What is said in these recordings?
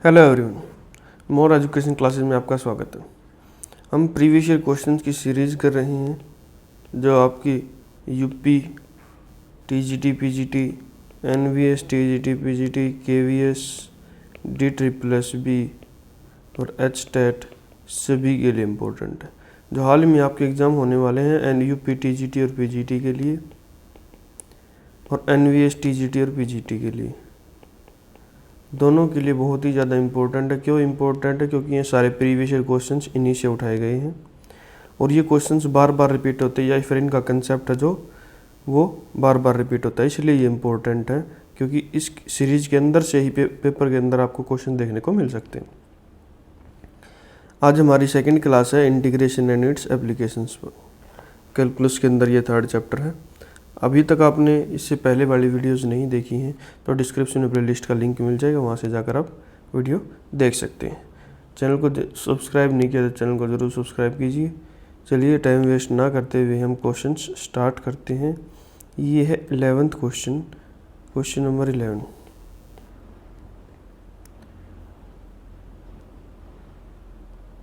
Hello everyone, more education classes में आपका स्वागत है। हम प्रीवियस ईयर क्वेश्चंस की सीरीज़ कर रहे हैं जो आपकी UP, TGT, PGT, NVS, TGT, PGT, KVS, DSSB और एचटेट सभी के लिए इम्पोर्टेंट है। जो हाल ही में आपके एग्ज़ाम होने वाले हैं एनयूपी, टीजीटी और पीजीटी के लिए और एनवीएस, टीजीटी और पीजीटी के लिए, दोनों के लिए बहुत ही ज़्यादा इम्पोर्टेंट है। क्यों इम्पोर्टेंट है? क्योंकि ये सारे प्रीवियस ईयर क्वेश्चंस इन्हीं से उठाए गए हैं और ये क्वेश्चंस बार बार रिपीट होते हैं, या फिर इनका कंसेप्ट है जो वो बार बार रिपीट होता है, इसलिए ये इम्पोर्टेंट है। क्योंकि इस सीरीज़ के अंदर से ही पेपर के अंदर आपको क्वेश्चन देखने को मिल सकते हैं। आज हमारी सेकेंड क्लास है इंटीग्रेशन एंड इट्स एप्लीकेशंस पर। कैलकुलस के अंदर ये थर्ड चैप्टर है। अभी तक आपने इससे पहले वाली वीडियोस नहीं देखी हैं तो डिस्क्रिप्शन में प्लेलिस्ट का लिंक मिल जाएगा, वहाँ से जाकर आप वीडियो देख सकते हैं। चैनल को सब्सक्राइब नहीं किया तो चैनल को ज़रूर सब्सक्राइब कीजिए। चलिए टाइम वेस्ट ना करते हुए हम क्वेश्चन स्टार्ट करते हैं। ये है 11th क्वेश्चन, क्वेश्चन नंबर 11।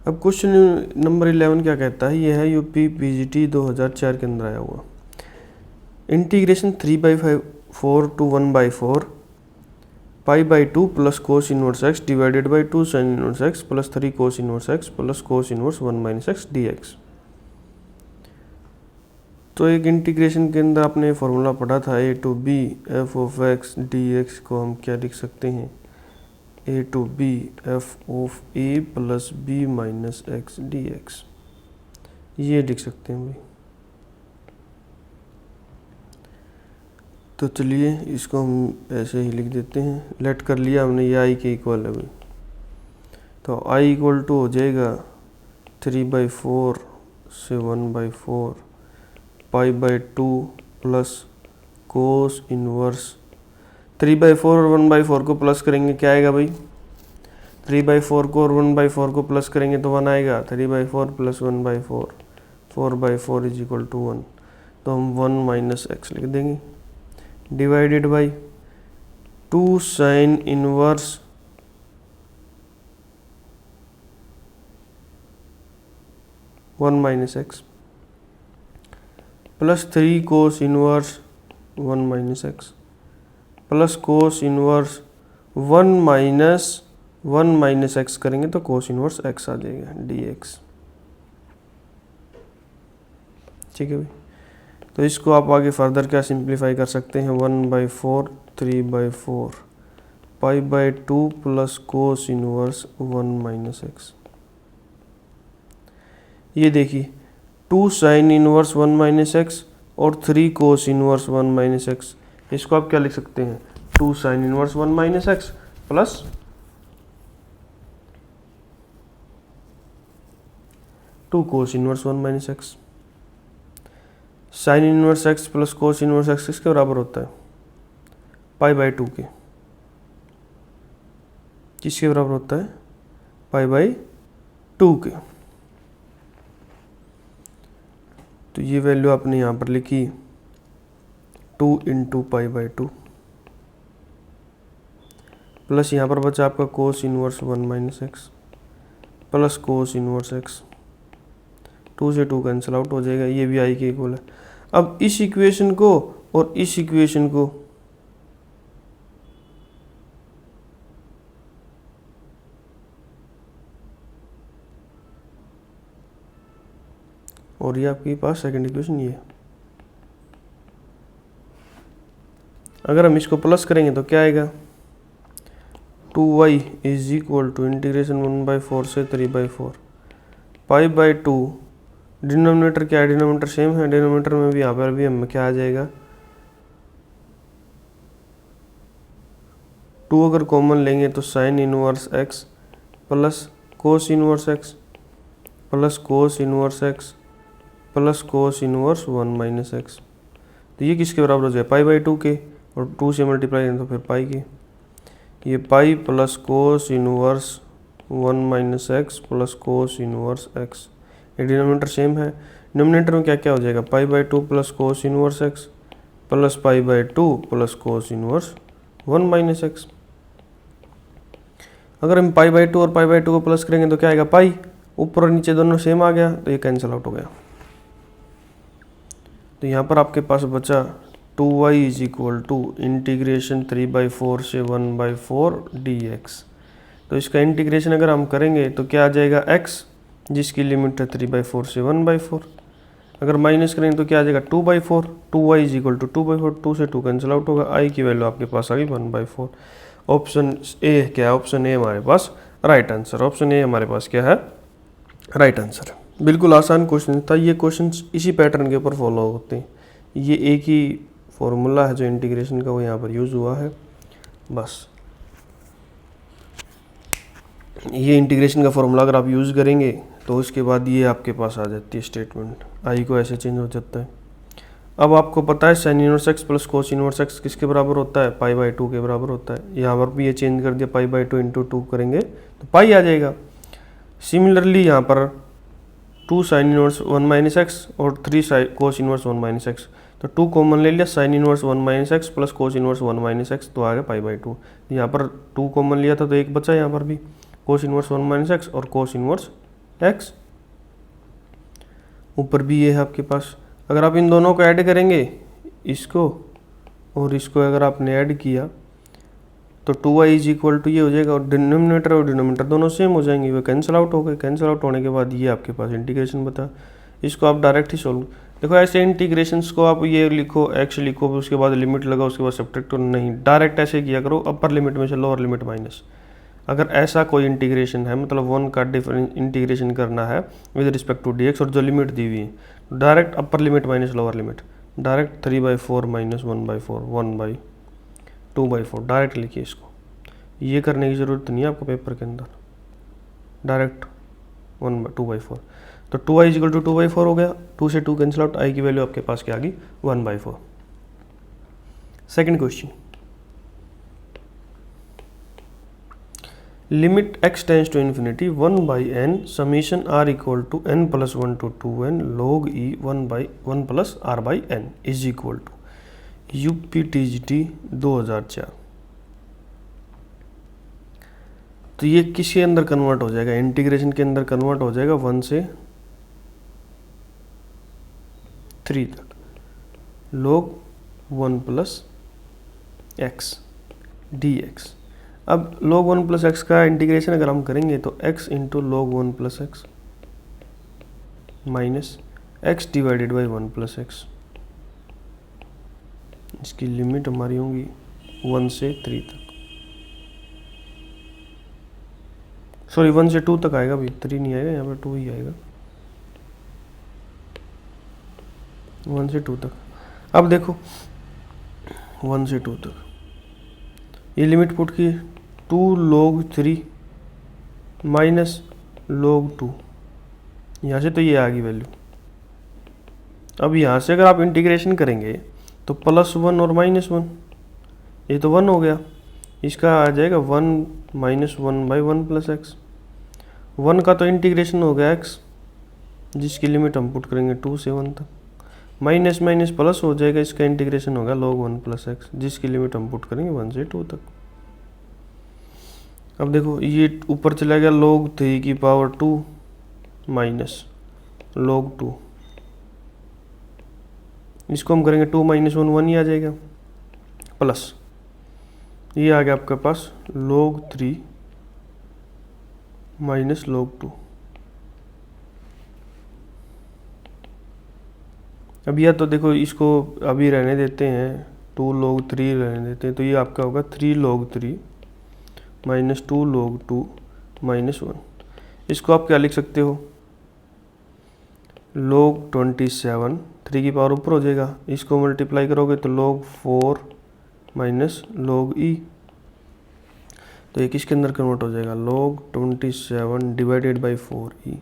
अब क्वेश्चन नंबर 11 क्या कहता है? यह है यूपी पीजीटी 2004 के अंदर आया हुआ। Integration 3/4 to 1/4 π/2 plus cos inverse x divided by 2 sine inverse x plus 3 cos inverse x plus cos inverse 1 - x dx। तो एक इंटीग्रेशन के अंदर आपने फॉर्मूला पढ़ा था a to b f of x dx को हम क्या लिख सकते हैं? a to b f of a plus b minus x dx, ये लिख सकते हैं भाई। तो चलिए इसको हम ऐसे ही लिख देते हैं। लेट कर लिया हमने, ये आई के इक्वल है भाई। तो आई इक्वल टू हो जाएगा 3/4 से 1/4 π/2 प्लस कोस इनवर्स 3/4 और 1/4 को प्लस करेंगे क्या आएगा भाई? 3/4 को और 1/4 को प्लस करेंगे तो 1 आएगा। 3/4 प्लस 1/4 4/4 इज इक्वल टू 1। तो हम 1 माइनस एक्स लिख देंगे divided by 2 sine inverse 1 minus x plus 3 cos inverse 1 minus x plus cos inverse 1 minus x करेंगे तो कोस इनवर्स एक्स आ जाएगा dx। ठीक है भाई। तो इसको आप आगे फर्दर क्या सिंप्लीफाई कर सकते हैं? 1/4 3/4 π/2 plus cos inverse 1 minus x. ये देखिए 2 साइन इनवर्स 1 माइनस एक्स और 3 कोस इनवर्स 1 माइनस एक्स, इसको आप क्या लिख सकते हैं? 2 sine inverse 1 minus x plus 2 कोस inverse 1 minus x. Sine inverse x plus cos inverse x किसके बराबर होता है? π/2 के। किसके बराबर होता है? π/2 के। तो ये वैल्यू आपने यहाँ पर लिखी 2 × π/2 प्लस यहाँ पर बचा आपका कोस inverse 1 minus x plus cos inverse x. 2 से 2 कैंसिल आउट हो जाएगा, ये भी आई के इक्वल है। अब इस इक्वेशन को और इस इक्वेशन को और ये आपके पास सेकंड इक्वेशन ये है। अगर हम इसको प्लस करेंगे तो क्या आएगा? 2y is equal to integration 1/4 से 3/4 π/2। डिनोमिनेटर क्या है? डिनोमिनेटर सेम है, डिनोमिनेटर में भी यहाँ पर भी हम क्या आ जाएगा? 2 अगर कॉमन लेंगे तो sign inverse x plus cos inverse x plus cos inverse x plus cos inverse 1 minus x. तो ये किसके बराबर हो जाएगा? π/2 के, और 2 से मल्टीप्लाई करें तो फिर पाई के। ये pi plus cos inverse 1 minus x plus cos inverse x, ये डिनोमिनेटर सेम है। डिनोमिनेटर में क्या क्या हो जाएगा? π/2 plus cos inverse x plus π/2 plus cos inverse 1 minus x. अगर हम पाई बाई 2 और पाई बाई 2 को प्लस करेंगे तो क्या आएगा, पाई, ऊपर और नीचे दोनों सेम आ गया तो ये कैंसिल आउट हो गया। तो यहाँ पर आपके पास बचा 2y is equal to integration 3/4 से 1/4 dx। तो इसका इंटीग्रेशन अगर हम करेंगे तो क्या आ जाएगा, x, जिसकी लिमिट है 3/4 से 1/4। अगर माइनस करेंगे तो क्या आ जाएगा, 2/4, 2y इज इक्वल टू 2/4, 2 से 2 कैंसिल आउट होगा, i की वैल्यू आपके पास आ गई 1/4। ऑप्शन ए क्या है, ऑप्शन ए हमारे पास राइट आंसर, ऑप्शन ए हमारे पास क्या है, राइट आंसर। बिल्कुल आसान क्वेश्चन था, ये क्वेश्चन इसी पैटर्न के ऊपर फॉलो होते हैं। ये एक ही फॉर्मूला है जो इंटीग्रेशन का, वो यहाँ पर यूज़ हुआ है। बस ये इंटीग्रेशन का फॉर्मूला अगर आप यूज़ करेंगे तो उसके बाद ये आपके पास आ जाती है स्टेटमेंट, आई को ऐसे चेंज हो जाता है। अब आपको पता है sine inverse x plus cos inverse x किसके बराबर होता है, पाई बाई 2 के बराबर होता है। यहाँ पर भी ये चेंज कर दिया, पाई बाई 2 इंटू 2 करेंगे तो पाई आ जाएगा। सिमिलरली यहाँ पर 2 साइन इनवर्स 1 माइनस एक्स और 3 कोस इनवर्स 1 माइनस एक्स, तो 2 कॉमन ले लिया, sine inverse 1 minus x plus cos inverse 1 minus x, तो आ गया पाई बाई 2। यहाँ पर 2 कॉमन लिया था तो एक बचा, यहाँ पर भी कोस इनवर्स 1 माइनस एक्स और कोस इनवर्स एक्स। ऊपर भी ये है आपके पास। अगर आप इन दोनों को ऐड करेंगे, इसको और इसको अगर आपने ऐड किया तो 2y इज इक्वल टू ये हो जाएगा, और डिनोमिनेटर और डिनोमिनेटर दोनों सेम हो जाएंगे, वो कैंसिल आउट हो गए। कैंसिल आउट होने के बाद ये आपके पास इंटीग्रेशन बता, इसको आप डायरेक्ट ही सोल्व। देखो ऐसे इंटीग्रेशंस को आप ये लिखो, x लिखो, उसके बाद लिमिट लगाओ, उसके बाद सब्ट्रैक्ट करो, नहीं, डायरेक्ट ऐसे किया करो, अपर लिमिट में से लोअर लिमिट माइनस। अगर ऐसा कोई इंटीग्रेशन है, मतलब 1 का डिफरेंस इंटीग्रेशन करना है विद रिस्पेक्ट टू dx और जो लिमिट दी हुई है, डायरेक्ट अपर limit minus lower limit, direct 3/4 minus 1/4 1/2/4 direct लिखिए इसको। ये करने की ज़रूरत नहीं है आपको पेपर के अंदर, डायरेक्ट 2/4। तो 2y इक्वल टू 2/4 हो गया, 2 से 2 कैंसिल आउट, i की वैल्यू आपके पास क्या आ गई, 1/4। Second question, limit x tends to infinity 1/n summation r equal to n plus 1 to 2n log e 1/1 plus r/n is equal to UPTGT 2004। तो ये किसके अंदर कन्वर्ट हो जाएगा, इंटीग्रेशन के अंदर कन्वर्ट हो जाएगा 1 से 3 तक, log 1 प्लस x dx। अब log 1 प्लस एक्स का इंटीग्रेशन अगर हम करेंगे तो x into log 1 plus x minus x divided by 1 plus x, इसकी लिमिट हमारी होंगी 1 से 3 तक, सॉरी 1 से 2 तक आएगा भाई, 3 नहीं आएगा, यहाँ पर 2 ही आएगा, 1 से 2 तक। अब देखो 1 से 2 तक ये लिमिट पुट की 2 log 3 माइनस log 2, यहाँ से तो ये आ गई वैल्यू। अब यहाँ से अगर आप इंटीग्रेशन करेंगे तो +1 और -1, ये तो 1 हो गया, इसका आ जाएगा 1 माइनस 1/1 प्लस एक्स। 1 का तो इंटीग्रेशन हो गया x, जिसकी लिमिट हम पुट करेंगे 2 से 1 तक, माइनस माइनस प्लस हो जाएगा, इसका इंटीग्रेशन होगा log 1 प्लस एक्स, जिसकी लिमिट हम पुट करेंगे 1 से 2 तक। अब देखो ये ऊपर चला गया log 3 की पावर 2 माइनस log 2, इसको हम करेंगे 2 माइनस 1 1 ही आ जाएगा, प्लस ये आ गया आपके पास log 3 माइनस log 2। अब या तो देखो इसको अभी रहने देते हैं, 2 log 3 रहने देते हैं, तो ये आपका होगा 3 log 3 माइनस 2 log 2 माइनस 1। इसको आप क्या लिख सकते हो, log 27, 3 की पावर ऊपर हो जाएगा, इसको मल्टीप्लाई करोगे तो log 4 माइनस log e, तो ये किसके अंदर कन्वर्ट हो जाएगा, log 27 divided by 4e।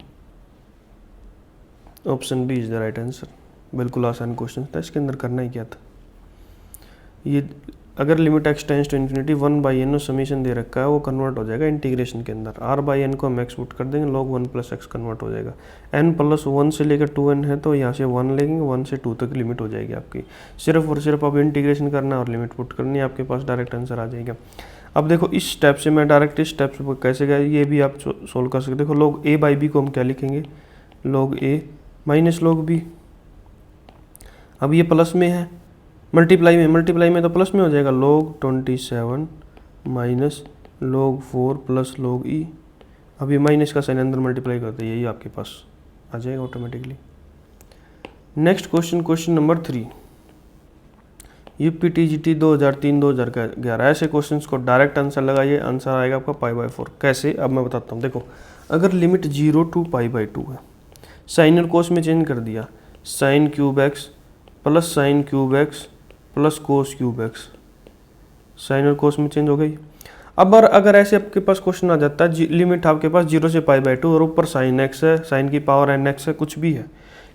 Option B is the right answer. बिल्कुल आसान क्वेश्चन था, इसके अंदर करना ही क्या था। ये अगर limit x tends to infinity 1/n summation दे रखा है, वो कन्वर्ट हो जाएगा इंटीग्रेशन के अंदर, r/n को हम x पुट कर देंगे, log 1 प्लस एक्स कन्वर्ट हो जाएगा। n प्लस 1 से लेकर 2n है तो यहाँ से 1 लेंगे, 1 से 2 तक लिमिट हो जाएगी आपकी। सिर्फ और सिर्फ अब इंटीग्रेशन करना और लिमिट पुट करनी है, आपके पास डायरेक्ट आंसर आ जाएगा। अब देखो इस स्टेप से मैं डायरेक्ट इस स्टेप से कैसे गया, ये भी आप सोल्व कर सकते। देखो log a बाई बी को हम क्या लिखेंगे, log a minus log b। अब ये प्लस में है, मल्टीप्लाई में तो प्लस में हो जाएगा, log 27 minus log 4 plus log e। अब ये माइनस का साइन अंदर मल्टीप्लाई करते हैं, यही आपके पास आ जाएगा automatically. Next question, question number 3, UPTGT 2003-2011। ऐसे क्वेश्चंस को डायरेक्ट आंसर लगाइए, आंसर आएगा आपका π/4। कैसे, अब मैं बताता हूँ। देखो अगर लिमिट 0 to π/2 है, साइन और कोस में चेंज कर दिया, sine cube x plus sine cube x plus cos cube x, sine और कोस में चेंज हो गई। अब अगर ऐसे आपके पास क्वेश्चन आ जाता है, लिमिट आपके पास 0 से π/2 और ऊपर साइन एक्स है, साइन की पावर nx है, कुछ भी है,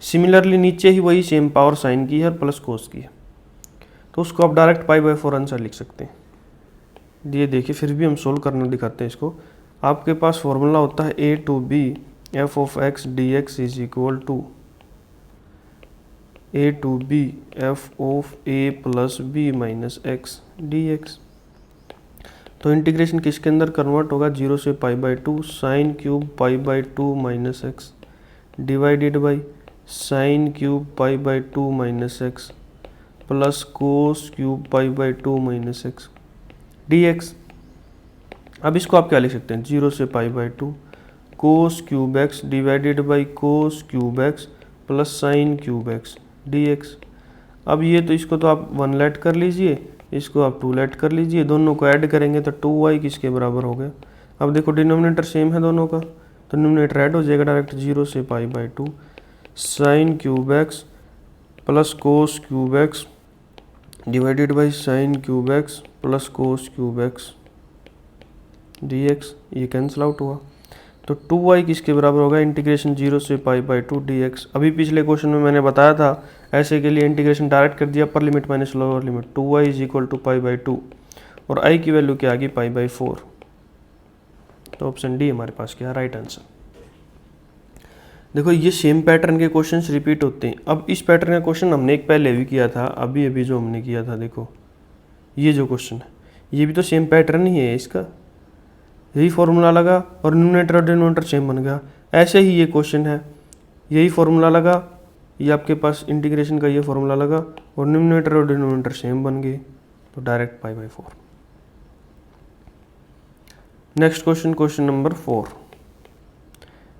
सिमिलरली नीचे ही वही सेम पावर साइन की है और प्लस कोस की है, तो उसको आप डायरेक्ट π/4 आंसर लिख सकते हैं। ये देखिए फिर भी हम सोल्व करना दिखाते हैं इसको। आपके पास फॉर्मूला होता है a to b f of x dx is equal to a to b f of a plus b minus x dx। तो इंटीग्रेशन किसके अंदर कन्वर्ट होगा, 0 से π/2 sine cube π/2 minus x divided by sine cube π/2 minus x plus cos cube π/2 minus x dx। अब इसको आप क्या लिख सकते हैं, 0 से π/2 cos cube x divided by cos cube x plus sine cube x dx। अब ये तो इसको तो आप 1 लेट कर लीजिए, इसको आप 2 लेट कर लीजिए, दोनों को ऐड करेंगे तो 2y किसके बराबर हो गया। अब देखो डिनोमिनेटर सेम है दोनों का, तो डिनोमिनेटर ऐड हो जाएगा डायरेक्ट, 0 से π/2 sine cube x plus cos cube x divided by sine cube x plus cos cube x dx। ये कैंसिल आउट हुआ, तो 2y किसके बराबर होगा, इंटीग्रेशन 0 से π/2 dx। अभी पिछले क्वेश्चन में मैंने बताया था, ऐसे के लिए इंटीग्रेशन डायरेक्ट कर दिया, upper limit minus lower limit, 2y is equal to π/2 और i की वैल्यू क्या आ गई, π/4। तो ऑप्शन डी हमारे पास क्या राइट आंसर। देखो ये सेम पैटर्न के क्वेश्चंस रिपीट होते हैं। अब इस पैटर्न का क्वेश्चन हमने एक पहले भी किया था, अभी जो हमने किया था, देखो ये जो क्वेश्चन है ये भी तो सेम पैटर्न ही है इसका, यही फॉर्मूला लगा और न्यूमरेटर और डिनोमिनेटर सेम बन गया। ऐसे ही ये क्वेश्चन है, यही फॉर्मूला लगा, ये आपके पास इंटीग्रेशन का ये फॉर्मूला लगा और न्यूमरेटर और डिनोमिनेटर सेम बन गए, तो direct π/4। Next question, question number 4।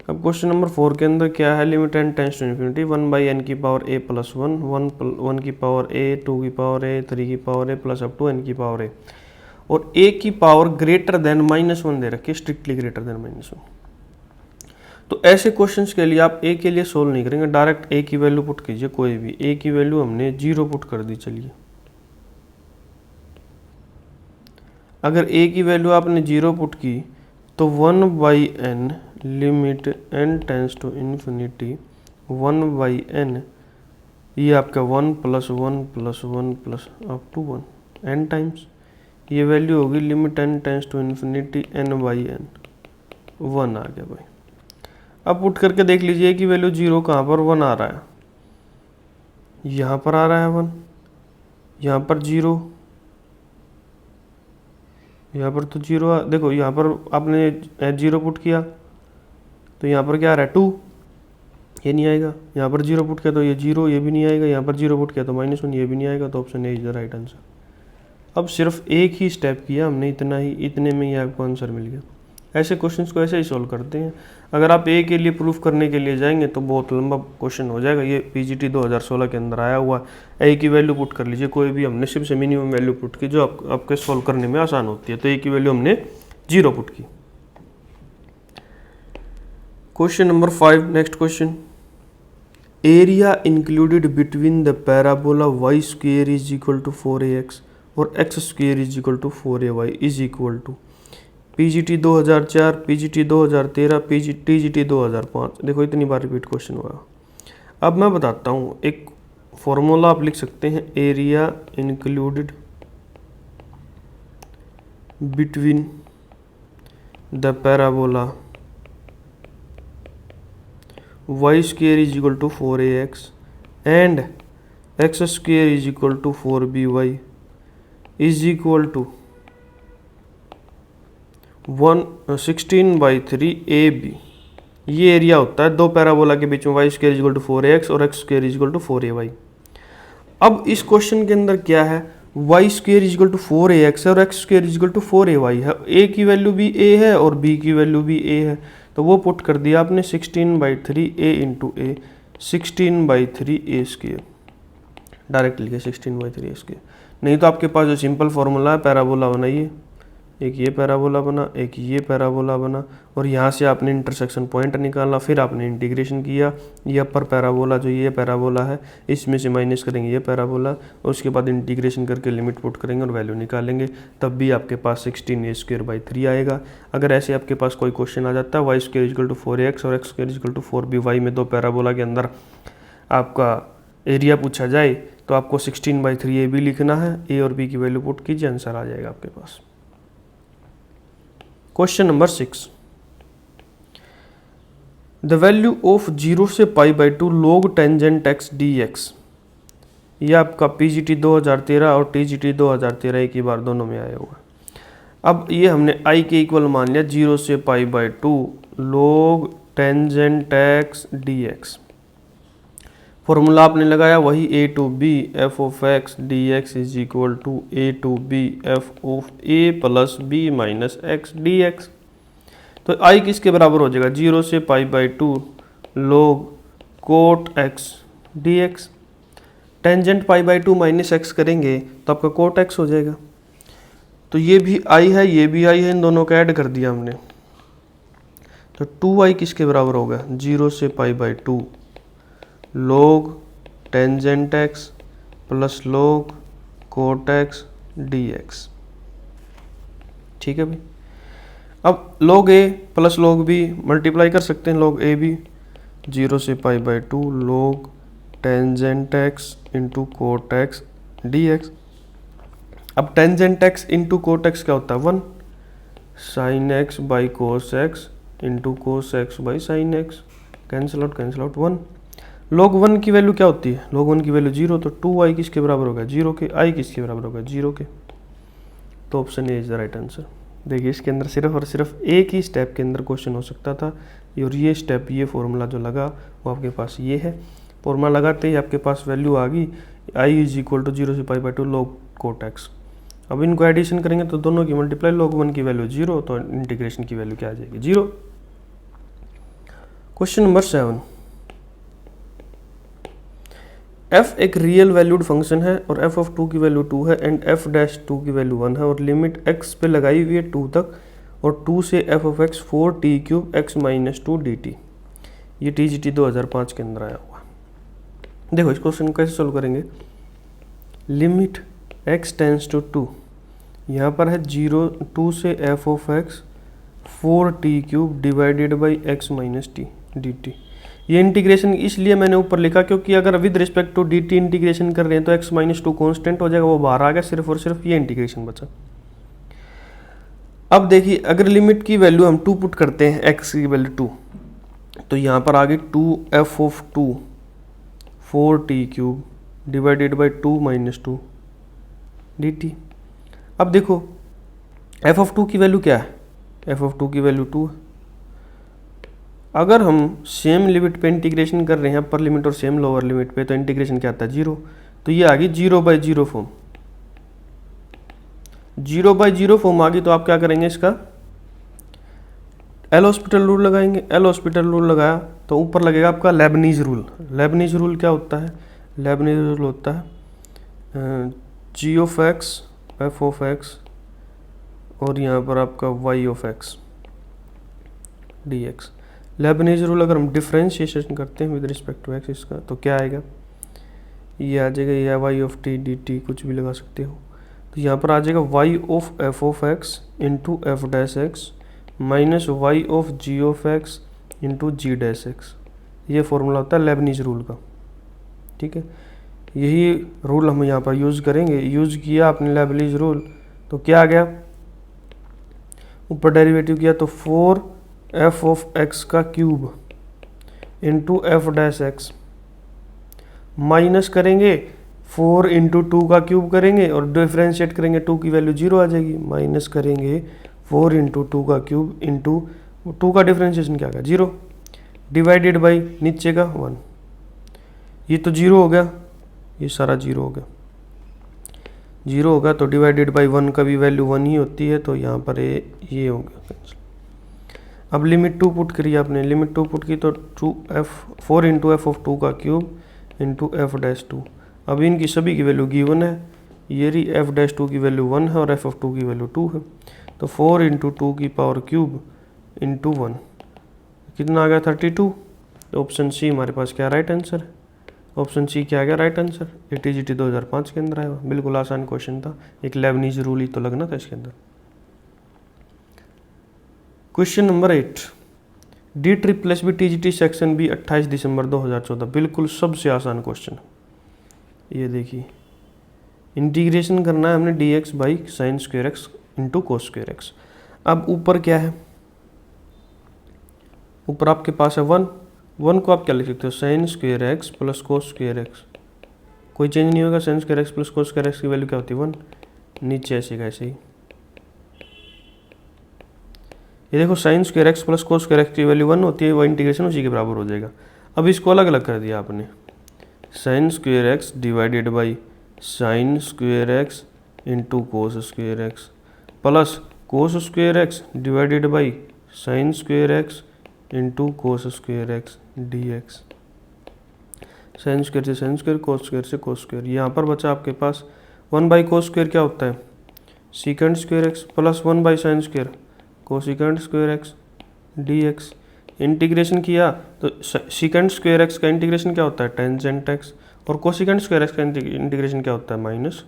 अब क्वेश्चन नंबर 4 के अंदर क्या है, limit n tends to infinity 1/n की पावर a प्लस 1 की पावर a 2 की पावर a 3 की power a plus up to n की पावर a, और a की पावर ग्रेटर देन -1 दे रखी है, स्ट्रिक्टली ग्रेटर देन -1। तो ऐसे क्वेश्चंस के लिए आप a के लिए सोल्व नहीं करेंगे, डायरेक्ट a की वैल्यू पुट कीजिए, कोई भी a की वैल्यू हमने 0 पुट कर दी। चलिए अगर a की वैल्यू आपने 0 पुट की तो 1/n limit n tends to infinity 1/n, ये आपका 1 + 1 + 1 plus up to 1 n times, ये वैल्यू होगी limit n tends to infinity n/n, 1 आ गया भाई। अब पुट करके देख लीजिए कि वैल्यू 0 कहाँ पर, 1 आ रहा है, यहाँ पर आ रहा है 1, यहाँ पर 0, यहाँ पर तो 0 देखो, यहाँ पर आपने 0 पुट किया तो यहाँ पर क्या आ रहा है 2, ये नहीं आएगा। यहाँ पर 0 पुट किया तो ये 0, ये भी नहीं आएगा। यहाँ पर 0 पुट किया तो -1, ये भी नहीं आएगा। तो option A is the right answer. अब सिर्फ एक ही स्टेप किया हमने, इतना ही, इतने में ही आपको आंसर मिल गया। ऐसे क्वेश्चंस को ऐसे ही सॉल्व करते हैं। अगर आप ए के लिए प्रूफ करने के लिए जाएंगे तो बहुत लंबा क्वेश्चन हो जाएगा। ये पीजीटी 2016 के अंदर आया हुआ, ए की वैल्यू पुट कर लीजिए कोई भी, हमने सिर्फ से मिनिमम वैल्यू पुट की जो आपके सॉल्व करने में आसान होती है। तो ए की वैल्यू हमने 0 पुट की। Question number 5, next question, area included between the parabola y square is equal to 4ax और x square is equal to 4ay is equal to PGT 2004, PGT 2013, TGT 2005। देखो इतनी बार रिपीट क्वेश्चन हुआ। अब मैं बताता हूँ, एक फॉर्मूला आप लिख सकते हैं, area included between the parabola y square is equal to 4ax and x square is equal to 4by is equal to 16/3 AB, ये एरिया होता है दो पैराबोला के बीच में, y square is equal to 4ax और x square is equal to 4ay। अब इस क्वेश्चन के अंदर क्या है, y square is equal to 4ax है और x square is equal to 4ay है, a की वैल्यू भी a है और b की वैल्यू भी a है, तो वो पुट कर दिया आपने 16/3a into a, 16/3a square, direct लिखे 16/3a स्क्वायर। नहीं तो आपके पास जो सिंपल फार्मूला है, पैराबोला बनाइए, एक ये पैराबोला बना, एक ये पैराबोला बना, और यहाँ से आपने इंटरसेक्शन पॉइंट निकाला, फिर आपने इंटीग्रेशन किया, ये अपर पैराबोला जो ये पैराबोला है इसमें से माइनस करेंगे ये पैराबोला, और उसके बाद इंटीग्रेशन करके लिमिट पुट करेंगे और वैल्यू निकालेंगे, तब भी आपके पास 16a² आएगा। अगर ऐसे आपके पास कोई क्वेश्चन आ जाता है y square equal to 4ax और x square equal to 4by में दो पैराबोला के अंदर आपका एरिया पूछा जाए, तो आपको 16/3ab लिखना है, a और b की वैल्यू पुट कीजिए, आंसर आ जाएगा आपके पास। Question number 6, the value of 0 से π/2 log टेंजेंट x dx, ये आपका PGT 2013 और TGT 2013 एक ही बार दोनों में आया हुआ है। अब ये हमने i के इक्वल मान लिया 0 से π/2 log tangent x dx, formula आपने लगाया वही a to b f of x dx is equal to a to b f of a plus b minus x dx। तो i किसके बराबर हो जाएगा, 0 से π/2 log cot x dx, tangent π/2 minus x करेंगे तो आपका cot x हो जाएगा। तो ये भी i है, ये भी i है, इन दोनों का ऐड कर दिया हमने, तो 2i किसके बराबर होगा, 0 से π/2 log tangent x plus log cot x dx। ठीक है भाई, अब log a plus log b multiply कर सकते हैं, log a b, 0 से π/2 log tangent x into cot x dx। अब tangent x into cot x क्या होता है, 1 sin x by cos x into cos x by sin x, cancel out 1। log 1 की value क्या होती है, log 1 की वैल्यू 0, तो 2i किसके बराबर होगा, 0 के, i किसके बराबर होगा, 0 के, तो option A is the right answer. देखिए इसके अंदर सिर्फ और सिर्फ एक ही स्टेप के अंदर क्वेश्चन हो सकता था, और ये स्टेप, ये फॉर्मूला जो लगा वो आपके पास ये है, फॉर्मूला लगाते ही आपके पास वैल्यू आ गई i इज इक्वल टू 0 से π/2 log cot x। अब इनको एडिशन करेंगे तो दोनों की मल्टीप्लाई, log 1 की वैल्यू 0, तो इंटीग्रेशन की वैल्यू क्या आ जाएगी, 0। क्वेश्चन नंबर 7, f एक रियल वैल्यूड फंक्शन है और f ऑफ 2 की वैल्यू 2 है एंड f डैश 2 की वैल्यू 1 है, और लिमिट x पे लगाई हुई है 2 तक, और 2 से f of x 4t³ x minus 2 dt। ये TGT 2005 के अंदर आया हुआ। देखो इस क्वेश्चन को कैसे सोल्व करेंगे, लिमिट x टेंस टू 2, यहाँ पर है 2 से f of x 4t³ divided by x minus t dt। ये इंटीग्रेशन इसलिए मैंने ऊपर लिखा क्योंकि अगर with respect to dt integration कर रहे हैं तो x माइनस 2 कॉन्स्टेंट हो जाएगा, वो बाहर आ गया, सिर्फ और सिर्फ ये इंटीग्रेशन बचा। अब देखिए अगर लिमिट की वैल्यू हम 2 पुट करते हैं, x की वैल्यू 2, तो यहाँ पर आ गई 2f of 2 4t³ divided by 2 minus 2 dt। अब देखो f ऑफ 2 की वैल्यू क्या है, f ऑफ 2 की वैल्यू 2 है। अगर हम सेम लिमिट पे इंटीग्रेशन कर रहे हैं, अपर लिमिट और सेम लोअर लिमिट पे, तो इंटीग्रेशन क्या आता है, 0, तो ये आ गई 0/0 फॉर्म, 0/0 फॉर्म आ गई। तो आप क्या करेंगे, इसका एल हॉस्पिटल रूल लगाएंगे, एल हॉस्पिटल रूल लगाया तो ऊपर लगेगा आपका लेबनीज रूल। लेबनीज रूल क्या होता है, लेबनीज रूल होता है g of x f of x और यहाँ पर आपका y of x dx। Lebanese rule अगर हम डिफ्रेंशिएशन करते हैं विद रिस्पेक्ट टू x इसका, तो क्या आएगा, ये आ जाएगा, या y ऑफ t dt कुछ भी लगा सकते हो। तो यहाँ पर आ जाएगा y of f of x into F dash x minus y of g of x into G dash x. ये फॉर्मूला होता है लेबनीज रूल का। ठीक है, यही रूल हम यहाँ पर यूज़ करेंगे। यूज़ किया आपने लेबनीज रूल, तो क्या आ गया, ऊपर डेरिवेटिव किया तो 4f ऑफ x का cube into F dash x, minus करेंगे 4 इंटू 2 का क्यूब करेंगे और डिफ्रेंशिएट करेंगे, 2 की वैल्यू 0 आ जाएगी, माइनस करेंगे 4 इंटू 2 का क्यूब इंटू 2 का डिफ्रेंशिएशन क्या होगा 0 डिवाइडेड बाई नीचे का 1, ये तो 0 हो गया, ये सारा 0 हो गया, 0 होगा तो डिवाइडेड बाई 1 का भी वैल्यू 1 ही होती है, तो यहाँ पर ये हो गया कैंसिल। अब लिमिट 2 पुट करिए आपने, लिमिट 2 पुट की तो 4 इंटू एफ ऑफ 2 का क्यूब इंटू एफ डैश 2। अब इनकी सभी की वैल्यू गिवन है, ये रही एफ डैश 2 की वैल्यू 1 है और एफ ऑफ 2 की वैल्यू 2 है, तो 4 इंटू 2 की पावर क्यूब इंटू 1 कितना आ गया 32। तो ऑप्शन सी हमारे पास क्या राइट आंसर है, ऑप्शन सी क्या आ गया राइट आंसर। ये TGT 2005 के अंदर आया हुआ, बिल्कुल आसान क्वेश्चन था, एक लेबनीज रूल ही तो लगना था इसके अंदर। क्वेश्चन नंबर 8, डी ट्रिप plus B TGT section B 28 दिसंबर 2014, बिल्कुल सबसे आसान क्वेश्चन। ये देखिए इंटीग्रेशन करना है हमने dx by sine square x into cos square x. अब ऊपर क्या है, ऊपर आपके पास है 1 को आप क्या लिख सकते हो sine square x plus cos square x, कोई चेंज नहीं होगा, sine square x plus cos square x की वैल्यू क्या होती है 1, नीचे ऐसे का ऐसे ही। ये देखो sine square x plus cos square x की वैल्यू 1 होती है, वो इंटीग्रेशन उसी के बराबर हो जाएगा। अब इसको अलग अलग कर दिया आपने, sine square x divided by sine square x into cos square x plus cos square x divided by sine square x into cos square x dx। Sine square से साइन स्क्वेयर, कोस स्क्वेयर से cos square, यहाँ पर बचा आपके पास 1 by cos square क्या होता है secant square x plus 1 by sine square cosecant square x dx। Integration किया तो सीकेंड स्क्वेयर एक्स का इंटीग्रेशन क्या होता है टेंजेंट एक्स, और कोसिकेंड स्क्वेयर एक्स का इंटीग्रेशन क्या होता है minus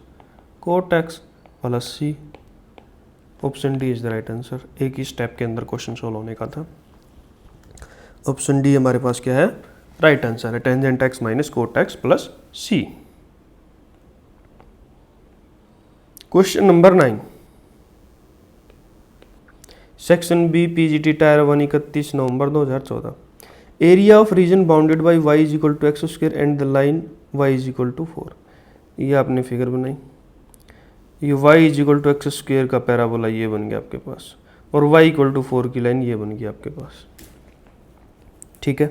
cot x plus c. Option D is the right answer, एक ही स्टेप के अंदर क्वेश्चन सोल्व होने का था। ऑप्शन डी हमारे पास क्या है राइट आंसर है, tangent x minus cot x plus c. Question number 9, section B PGT tier 1 31 November 2014, area of region bounded by y is equal to x square and the line y is equal to 4। ये आपने figure बनाई, ये y is equal to x square का parabola ये बन गया आपके पास, और y इक्वल टू 4 की लाइन ये बन गई आपके पास, ठीक है।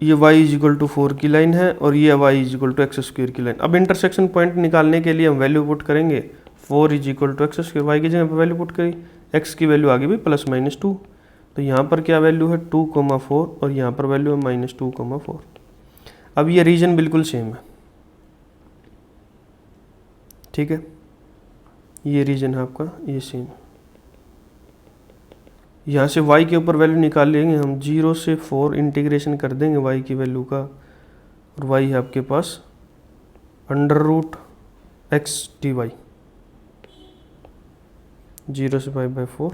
ये y इज इक्वल टू 4 की लाइन है और ये y is equal to x square की लाइन। अब इंटरसेक्शन पॉइंट निकालने के लिए हम वैल्यू पुट करेंगे, 4 is equal to x square, y की जगह पर वैल्यू पुट करी, x की वैल्यू आगे भी प्लस माइनस 2, तो यहाँ पर क्या वैल्यू है 2,4 और यहाँ पर वैल्यू है माइनस 2,4। अब ये रीजन बिल्कुल सेम है, ठीक है, ये रीजन है आपका, ये सेम। यहाँ से y के ऊपर वैल्यू निकाल लेंगे हम, 0 से 4 इंटीग्रेशन कर देंगे y की वैल्यू का, और y है आपके पास √x dy, 0 से 5/4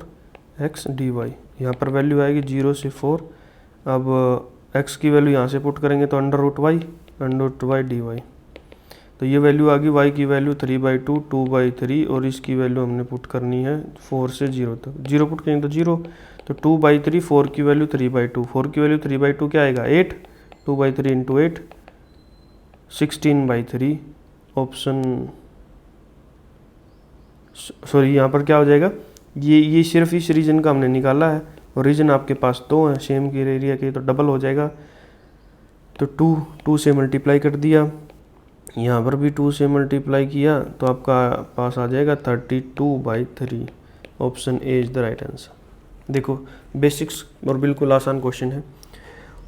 x dy। यहाँ पर वैल्यू आएगी 0 से 4, अब x की वैल्यू यहाँ से पुट करेंगे तो √y dy, तो ये वैल्यू आ गई, y की वैल्यू 3/2 2/3, और इसकी वैल्यू हमने पुट करनी है 4 से 0 तक, 0 पुट करेंगे तो 0, तो 2/3, 4 की वैल्यू 3/2, 4 की वैल्यू 3/2 क्या आएगा 8, 2/3 इंटू 8 16/3। ऑप्शन सॉरी यहाँ पर क्या हो जाएगा, ये सिर्फ इस रीजन का हमने निकाला है, और रीजन आपके पास 2 है सेम की एरिया के, तो डबल हो जाएगा, तो 2 से मल्टीप्लाई कर दिया, यहाँ पर भी 2 से मल्टीप्लाई किया, तो आपका पास आ जाएगा 32/3। Option A is the right answer. देखो बेसिक्स और बिल्कुल आसान क्वेश्चन है।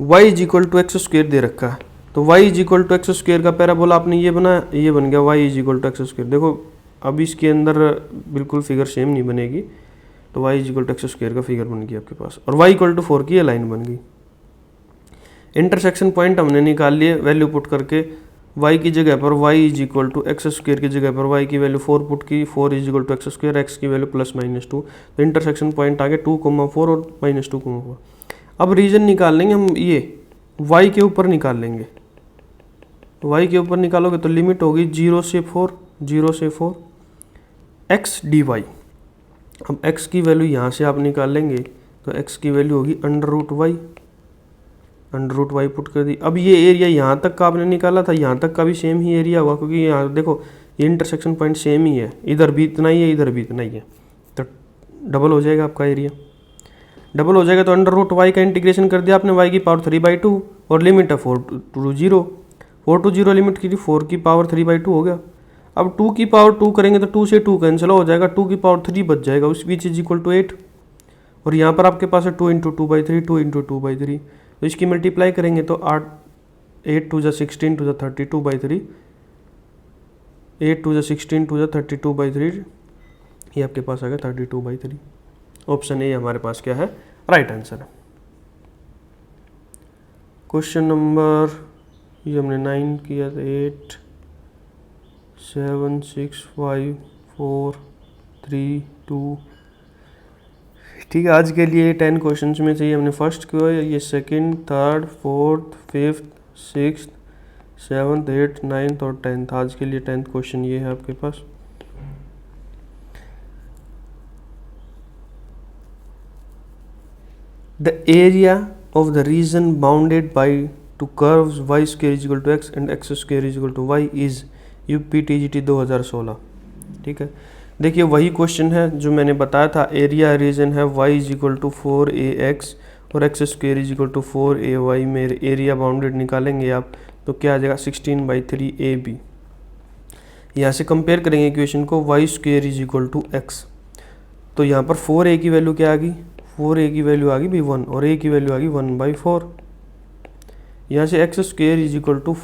y is equal to x square दे रखा है, तो y is equal to x square का पैराबोला आपने ये बनाया, ये बन गया y is equal to x square. देखो अब इसके अंदर बिल्कुल फिगर सेम नहीं बनेगी, तो y is equal to x square का फिगर बन गया आपके पास, और y इक्वल टू 4 की ये लाइन बन गई। इंटरसेक्शन पॉइंट हमने निकाल लिए वैल्यू पुट करके, y की जगह पर y is equal to x square की जगह पर y की वैल्यू 4 पुट की, 4 is equal to x square, x की वैल्यू प्लस माइनस 2, तो इंटरसेक्शन पॉइंट आ गया 2,4 और माइनस 2,4। अब रीजन निकाल लेंगे हम, ये y के ऊपर निकाल लेंगे, y के ऊपर निकालोगे तो लिमिट होगी 0 से 4 x dy। अब x की वैल्यू यहाँ से आप निकाल लेंगे, तो x की वैल्यू होगी √y पुट कर दी। अब ये एरिया यहाँ तक का आपने निकाला था, यहाँ तक का भी सेम ही एरिया होगा, क्योंकि यहाँ देखो ये इंटरसेक्शन पॉइंट सेम ही है, इधर भी इतना ही है, इधर भी इतना ही है, तो डबल हो जाएगा आपका एरिया। डबल हो जाएगा तो अंडर रूट वाई का इंटीग्रेशन कर दिया आपने y की पावर 3/2 और लिमिट है 4 to 0, 4 to 0 लिमिट की थी, 4 की पावर 3/2 हो गया। अब 2 की पावर 2 करेंगे तो 2 से 2 कैंसिल हो जाएगा, 2 की पावर 3 बच जाएगा, उस बीच इज इक्वल टू 8। और यहाँ पर आपके पास है 2 × 2/3, 2 × 2/3, तो इसकी मल्टीप्लाई करेंगे तो 8 2 16 2 32/3, 8 2 16 2 32/3, ये आपके पास आ गया 32/3। ऑप्शन ए हमारे पास क्या है, राइट आंसर। क्वेश्चन नंबर ये हमने 9 किया था, 8 7 6 5 4 3 2। ठीक है, आज के लिए 10 क्वेश्चन में से ये हमने फर्स्ट किया, ये second, third, fourth, fifth, sixth, 7th, 8th, 9th और 10th। आज के लिए 10th क्वेश्चन ये है आपके पास। The area of the region bounded by two curves y square is equal to x and x square is equal to y is UPTGT 2016। ठीक है, देखिए वही क्वेश्चन है जो मैंने बताया था, एरिया रीजन है y is equal to 4ax और x square is equal to 4ay में एरिया बाउंडेड निकालेंगे आप तो क्या आ जाएगा 16/3ab। यहाँ से कंपेयर करेंगे इक्वेशन को, y square is equal to x, तो यहाँ पर 4a की वैल्यू क्या आ गई, 4a की वैल्यू आ गई भी 1 और a की वैल्यू आ गई 1/4। यहाँ से x square is equal to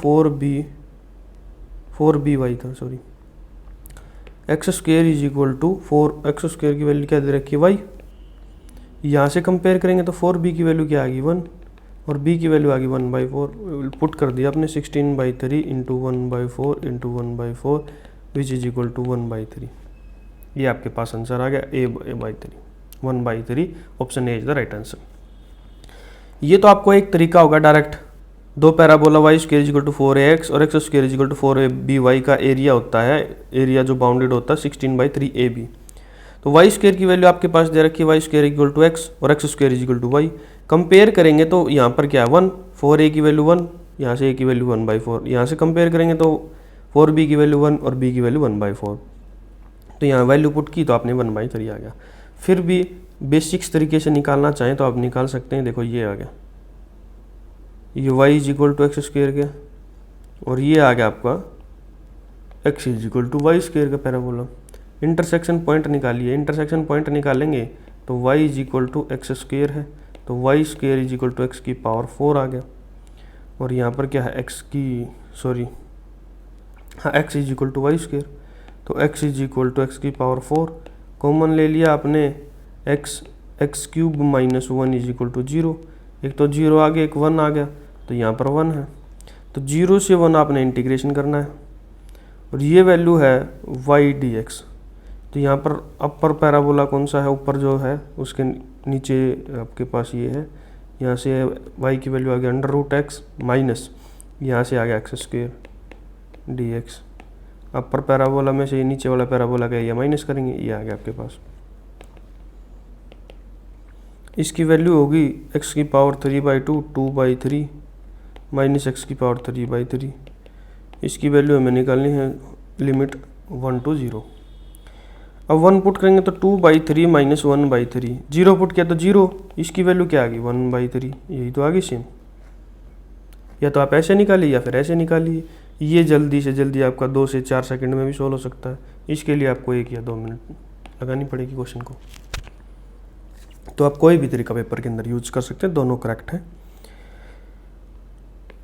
4by था, sorry, x square is equal to 4, x square की वैल्यू क्या दे रखी है y। यहाँ से कंपेयर करेंगे तो 4b की वैल्यू क्या आ गई 1 और b की वैल्यू आ गई 1/4, पुट कर दिया आपने 16/3 into 1/4 into 1/4 which is equal to 1/3। ये आपके पास आंसर आ गया a/3, 1/3। Option A is the right answer. ये तो आपको एक तरीका होगा डायरेक्ट, दो parabola y square is equal to 4ax और x square is equal to 4by का एरिया होता है, एरिया जो बाउंडेड होता है 16/3ab। तो y स्क्वायर की वैल्यू आपके पास दे रखी है y square equal to x और x square is equal to y। Compare करेंगे तो यहाँ पर क्या है 1, 4a की वैल्यू 1, यहाँ से a की वैल्यू 1/4, यहाँ से कंपेयर करेंगे तो 4b की वैल्यू 1 और b की वैल्यू 1/4, तो यहाँ वैल्यू पुट की तो आपने 1/3 आ गया। फिर भी बेसिक्स तरीके से निकालना चाहें तो आप निकाल सकते हैं। देखो ये आ गया, ये y is equal to x square का और ये आ गया आपका x is equal to y square का पैराबोला। इंटरसेक्शन पॉइंट निकालिए, इंटरसेक्शन पॉइंट निकालेंगे तो y is equal to x square है, तो y square is equal to x की पावर 4 आ गया। और यहाँ पर क्या है x is equal to y square, तो x is equal to x की पावर 4 कॉमन ले लिया आपने, x cube minus 1 is equal to 0, एक तो 0 आ गया एक 1 आ गया, तो यहाँ पर 1 है, तो 0 से 1 आपने इंटीग्रेशन करना है और ये वैल्यू है y dx। तो यहाँ पर अपर पैराबोला कौन सा है, ऊपर जो है उसके नीचे आपके पास ये है, यहाँ से y की वैल्यू आ गया √x माइनस यहाँ से आ गया एक्स स्क्वायर dx। अपर पैराबोला में से नीचे वाला पैराबोला का ये माइनस करेंगे, ये आ गया आपके पास। इसकी वैल्यू होगी x की पावर 3/2 2/3 माइनस एक्स की पावर 3/3। इसकी वैल्यू हमें निकालनी है लिमिट 1 to 0। अब 1 पुट करेंगे तो 2/3 माइनस 1/3, 0 पुट किया तो 0, इसकी वैल्यू क्या आ गई 1/3, यही तो आ गई सेम। या तो आप ऐसे निकालिए या फिर ऐसे निकालिए, ये जल्दी से जल्दी आपका 2 से 4 सेकंड में भी सोल्व हो सकता है। इसके लिए आपको 1 या 2 मिनट लगानी पड़ेगी क्वेश्चन को। तो आप कोई भी तरीका पेपर के अंदर यूज कर सकते हैं, दोनों करेक्ट है।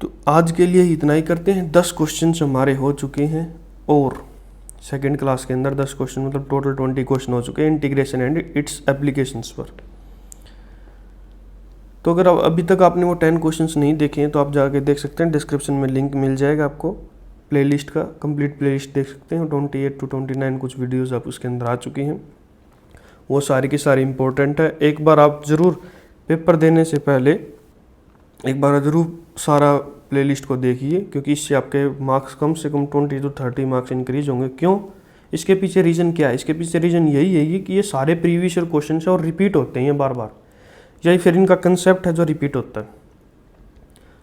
तो आज के लिए इतना ही करते हैं। 10 क्वेश्चन हमारे हो चुके हैं और सेकेंड क्लास के अंदर 10 क्वेश्चन मतलब टोटल 20 क्वेश्चन हो चुके हैं इंटीग्रेशन एंड इट्स एप्लीकेशंस पर। तो अगर अभी तक आपने वो 10 क्वेश्चंस नहीं देखे हैं तो आप जाके देख सकते हैं, डिस्क्रिप्शन में लिंक मिल जाएगा आपको प्लेलिस्ट का, कंप्लीट प्लेलिस्ट देख सकते हैं। 28 to 29 कुछ वीडियोस आप उसके अंदर आ चुकी हैं, वो सारी की सारी इंपॉर्टेंट है। एक बार आप ज़रूर पेपर देने से पहले एक बार ज़रूर सारा प्लेलिस्ट को देखिए, क्योंकि इससे आपके मार्क्स कम से कम 20 to 30 मार्क्स इंक्रीज होंगे। क्यों? इसके पीछे रीज़न क्या है? इसके पीछे रीज़न यही है कि ये सारे प्रीवियस ईयर क्वेश्चन है और रिपीट होते हैं ये बार बार, यही फिर इनका कंसेप्ट है जो रिपीट होता है।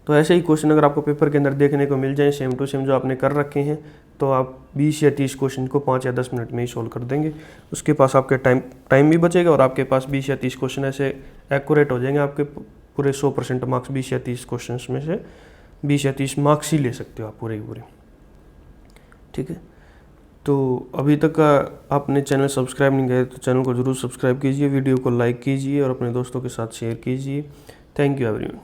तो ऐसे ही क्वेश्चन अगर आपको पेपर के अंदर देखने को मिल जाए सेम टू सेम जो आपने कर रखे हैं, तो आप 20 या 30 क्वेश्चन को 5 या 10 मिनट में ही सोल्व कर देंगे। उसके पास आपके टाइम भी बचेगा और आपके पास 20 या 30 क्वेश्चन ऐसे एक्यूरेट हो जाएंगे, आपके पूरे 100% मार्क्स 20 या 30 क्वेश्चन में से 20 या 30 मार्क्स ही ले सकते हो आप पूरे पूरे। ठीक है, तो अभी तक आपने चैनल सब्सक्राइब नहीं किया तो चैनल को ज़रूर सब्सक्राइब कीजिए, वीडियो को लाइक कीजिए और अपने दोस्तों के साथ शेयर कीजिए। Thank you everyone.